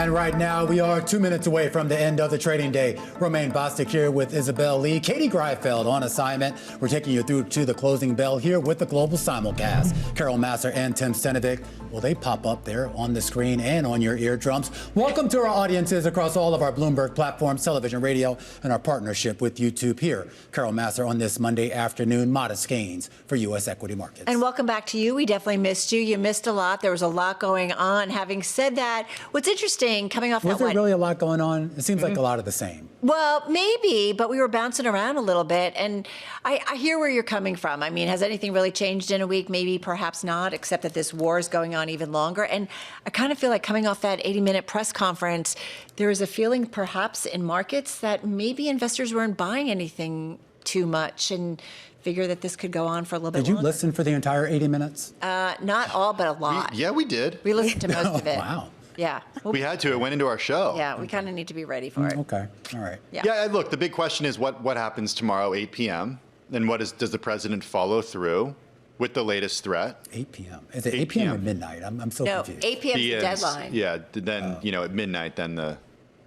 And right now, we are 2 minutes away from the end of the trading day. Romaine Bostick here with Isabelle Lee. Katie Greifeld on assignment. We're taking you through to the closing bell here with the global simulcast. Carol Massar and Tim Stenovec. Well, they pop up there on the screen and on your eardrums. Welcome to our audiences across all of our Bloomberg platforms, television, radio, and our partnership with YouTube here. Carol Massar on this Monday afternoon. Modest gains for U.S. equity markets. And welcome back to you. We definitely missed you. You missed a lot. There was a lot going on. Having said that, what's interesting coming off Was that there really a lot going on? It seems like a lot of the same. Well, maybe, but we were bouncing around a little bit. And I hear where you're coming from. I mean, has anything really changed in a week? Maybe, perhaps not, except that this war is going on even longer. And I kind of feel like coming off that 80-minute press conference, there is a feeling perhaps in markets that maybe investors weren't buying anything too much and figure that this could go on for a little bit longer. Did you listen for the entire 80 minutes? Not all, but a lot. Yeah, we did. We listened to most of it. Wow. Yeah. We had to. It went into our show. Yeah, we kind of need to be ready for it. Okay. All right. Yeah, look, the big question is what happens tomorrow, 8 p.m., and does the president follow through with the latest threat? 8 p.m. Is it 8 p.m. or midnight? I'm so confused. 8 p.m. is the deadline. Yeah, then, at midnight, then the...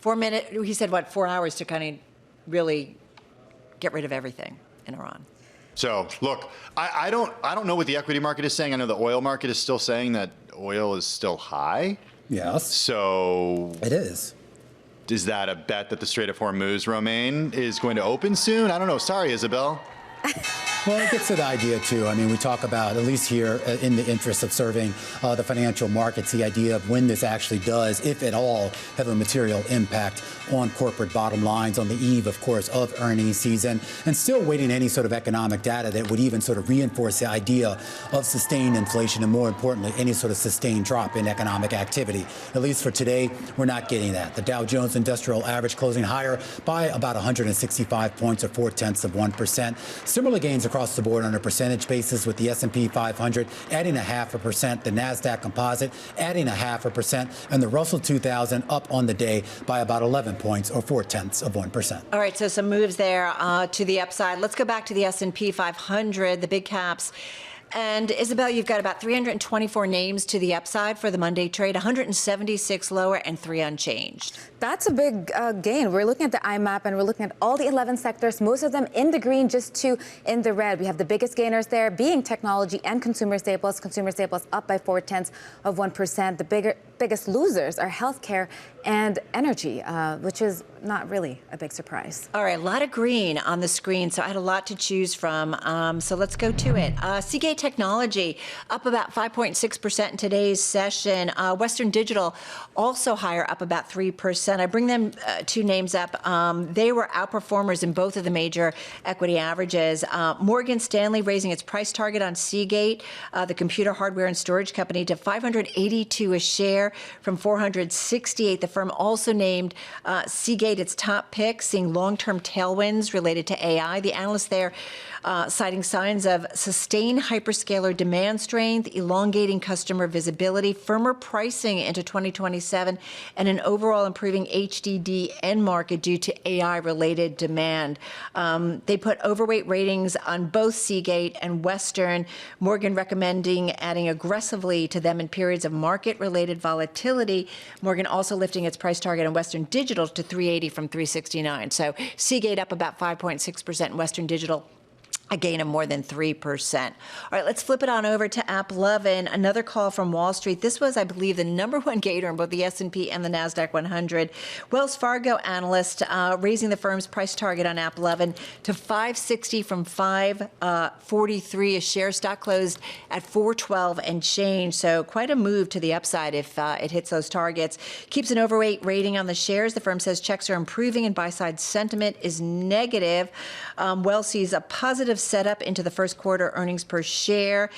4 minutes, he said, 4 hours to kind of really get rid of everything in Iran. So, look, I don't know what the equity market is saying. I know the oil market is still saying that oil is still high. Yes. So... It is. Is that a bet that the Strait of Hormuz, Romaine, is going to open soon? I don't know. Sorry, Isabelle. Well, it gets to the idea, too. I mean, we talk about, at least here, in the interest of serving the financial markets, the idea of when this actually does, if at all, have a material impact on corporate bottom lines on the eve, of course, of earnings season, and still waiting any sort of economic data that would even sort of reinforce the idea of sustained inflation and, more importantly, any sort of sustained drop in economic activity. At least for today, we're not getting that. The Dow Jones Industrial Average closing higher by about 165 points or 0.4%. Similar gains across the board on a percentage basis, with the S&P 500 adding 0.5%, the NASDAQ Composite adding 0.5%, and the Russell 2000 up on the day by about 11 points or 0.4%. All right, so some moves there to the upside. Let's go back to the S&P 500, the big caps. And Isabelle, you've got about 324 names to the upside for the Monday trade, 176 lower and 3 unchanged. That's a big gain. We're looking at the IMAP and we're looking at all the 11 sectors, most of them in the green, just 2 in the red. We have the biggest gainers there being technology and consumer staples. Consumer staples up by 0.4%. The biggest losers are healthcare and energy, which is not really a big surprise. All right, a lot of green on the screen, so I had a lot to choose from. So let's go to it. Seagate Technology up about 5.6% in today's session. Western Digital also higher, up about 3%. I bring them 2 names up. They were outperformers in both of the major equity averages. Morgan Stanley raising its price target on Seagate, the computer hardware and storage company, to $582 a share from $468. The firm also named Seagate its top pick, seeing long-term tailwinds related to AI. The analyst there citing signs of sustained hyperscaler demand strength, elongating customer visibility, firmer pricing into 2027, and an overall improving HDD end market due to AI-related demand. They put overweight ratings on both Seagate and Western. Morgan recommending adding aggressively to them in periods of market-related volatility. Morgan also lifting its price target on Western Digital to $380 from $369. So Seagate up about 5.6%, Western Digital a gain of more than 3%. All right, let's flip it on over to AppLovin. Another call from Wall Street. This was, I believe, the #1 gainer in both the S&P and the NASDAQ 100. Wells Fargo analyst raising the firm's price target on AppLovin to $560 from $543 a share. Stock closed at $412 and change. So quite a move to the upside if it hits those targets. Keeps an overweight rating on the shares. The firm says checks are improving and buy-side sentiment is negative. Wells sees a positive setup into the first quarter earnings per share.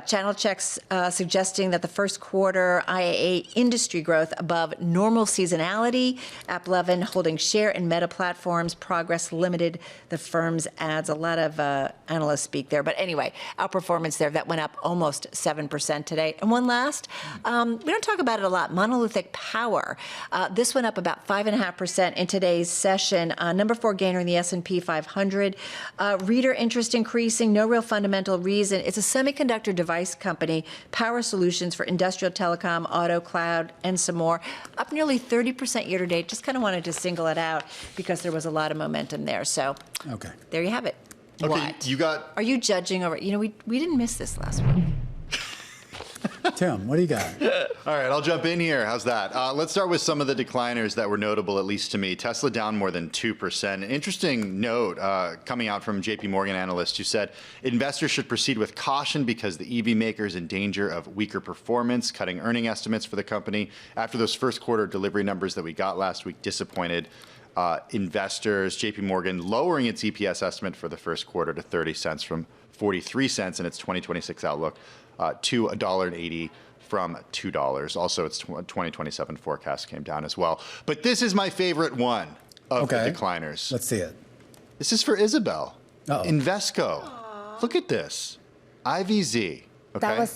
Channel checks suggesting that the first quarter IAA industry growth above normal seasonality. AppLovin holding share in Meta Platforms. Progress limited. The firm's adds. A lot of analysts speak there. But anyway, outperformance there. That went up almost 7% today. And one last, we don't talk about it a lot, Monolithic Power. This went up about 5.5% in today's session. #4 gainer in the S&P 500. Reader interest interest increasing, no real fundamental reason. It's a semiconductor device company, power solutions for industrial, telecom, auto, cloud, and some more. Up nearly 30% year to date. Just kind of wanted to single it out because there was a lot of momentum there. So Okay. there you have it. Okay, What? you got. Are you judging over? You know, we didn't miss this last week. Tim, what do you got? All right, I'll jump in here. How's that? Let's start with some of the decliners that were notable, at least to me. Tesla down more than 2%. An interesting note coming out from JP Morgan analyst who said investors should proceed with caution because the EV maker is in danger of weaker performance, cutting earning estimates for the company after those first quarter delivery numbers that we got last week disappointed investors. JP Morgan lowering its EPS estimate for the first quarter to 30 cents from 43 cents in its 2026 outlook to $1.80 from $2. Also, its 2027 forecast came down as well. But this is my favorite one of the decliners. Let's see it. This is for Isabelle. Uh-oh. Invesco. Look at this. IVZ. Okay.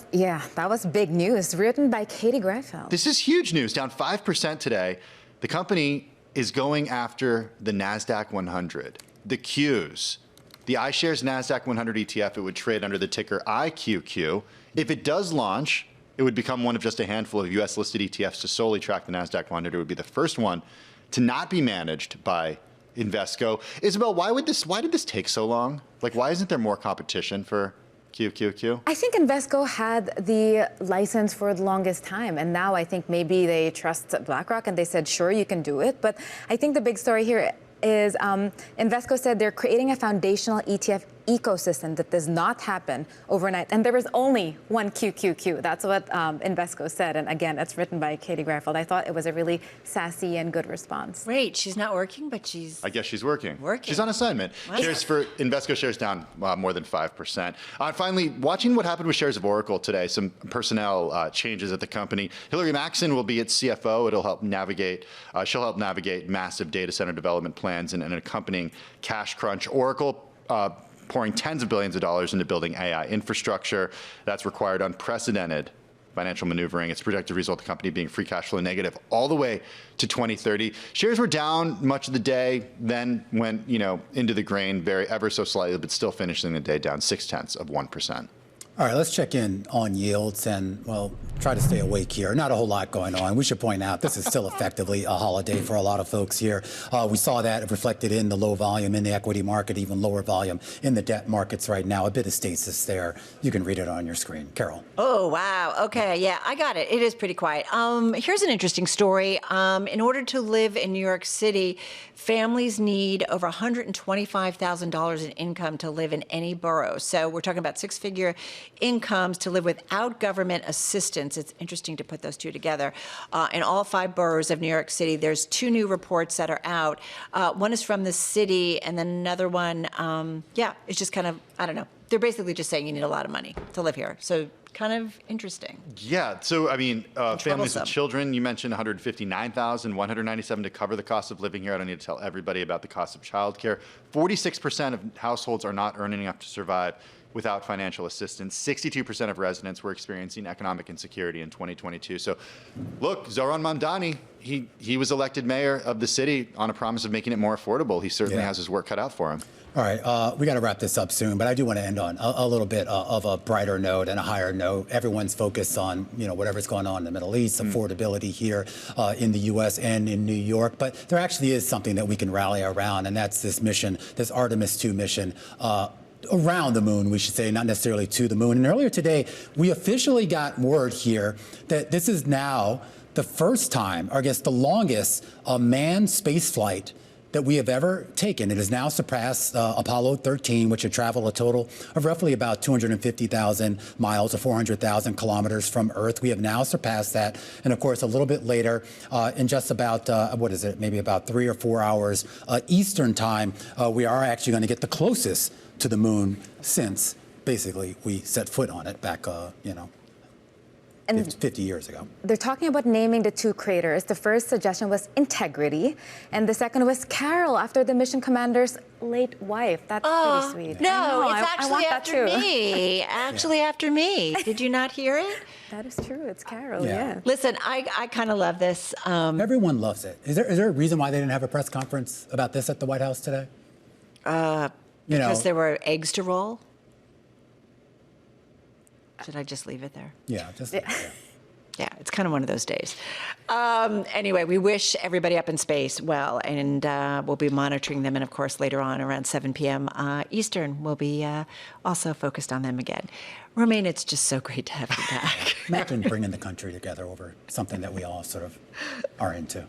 That was big news, written by Katie Greifeld. This is huge news, down 5% today. The company is going after the NASDAQ 100, the Qs. The iShares NASDAQ 100 ETF, it would trade under the ticker IQQ. If it does launch, it would become one of just a handful of US-listed ETFs to solely track the NASDAQ 100. It would be the first one to not be managed by Invesco. Isabelle, why did this take so long? Like, why isn't there more competition for QQQ? I think Invesco had the license for the longest time, and now I think maybe they trust BlackRock and they said, sure, you can do it. But I think the big story here is Invesco said they're creating a foundational ETF ecosystem that does not happen overnight. And there is only one QQQ. That's what Invesco said. And again, it's written by Katie Greifeld. I thought it was a really sassy and good response. Wait, she's not working, but she's... I guess she's working. Working. She's on assignment. What? Shares for Invesco shares down more than 5%. Finally, watching what happened with shares of Oracle today, some personnel changes at the company. Hillary Maxson will be its CFO. It'll help navigate, she'll help navigate massive data center development plans and an accompanying cash crunch. Oracle pouring tens of billions of dollars into building AI infrastructure. That's required unprecedented financial maneuvering. It's projected to result in the company being free cash flow negative all the way to 2030. Shares were down much of the day, then went into the grain ever so slightly, but still finishing the day down 0.6%. All right, let's check in on yields and, well, try to stay awake here. Not a whole lot going on. We should point out this is still effectively a holiday for a lot of folks here. We saw that reflected in the low volume in the equity market, even lower volume in the debt markets right now. A bit of stasis there. You can read it on your screen. Carol. Oh, wow. Okay, yeah, I got it. It is pretty quiet. Here's an interesting story. In order to live in New York City, families need over $125,000 in income to live in any borough. So we're talking about six-figure incomes to live without government assistance. It's interesting to put those two together. In all 5 boroughs of New York City, there's 2 new reports that are out. One is from the city, and then another one, it's just kind of, I don't know. They're basically just saying you need a lot of money to live here. So kind of interesting. Yeah, so I mean, families troublesome. with children, you mentioned $159,197 to cover the cost of living here. I don't need to tell everybody about the cost of childcare. 46% of households are not earning enough to survive without financial assistance. 62% of residents were experiencing economic insecurity in 2022. So look, Zohran Mamdani, he was elected mayor of the city on a promise of making it more affordable. He certainly has his work cut out for him. All right, we got to wrap this up soon, but I do want to end on a little bit of a brighter note and a higher note. Everyone's focused on, whatever's going on in the Middle East, affordability here in the U.S. and in New York, but there actually is something that we can rally around, and that's this mission, this Artemis II mission, around the moon, we should say, not necessarily to the moon. And earlier today, we officially got word here that this is now the first time, or I guess the longest, manned space flight that we have ever taken. It has now surpassed Apollo 13, which had traveled a total of roughly about 250,000 miles or 400,000 kilometers from Earth. We have now surpassed that. And of course, a little bit later, in just about, maybe about 3 or 4 hours Eastern time, we are actually going to get the closest to the moon since basically we set foot on it back, 50 years ago. They're talking about naming the 2 craters. The first suggestion was Integrity, and the second was Carol, after the mission commander's late wife. That's pretty sweet. No, it's actually want that after too. me. Actually after me. Did you not hear it? That is true. It's Carol, yeah. Listen, I kind of love this. Everyone loves it. Is there a reason why they didn't have a press conference about this at the White House today? Because there were eggs to roll? Should I just leave it there? Yeah, just yeah. Yeah, it's kind of one of those days. Anyway, we wish everybody up in space well, and we'll be monitoring them. And of course, later on around 7 p.m. Eastern, we'll be also focused on them again. Romaine, it's just so great to have you back. Imagine bringing the country together over something that we all sort of are into.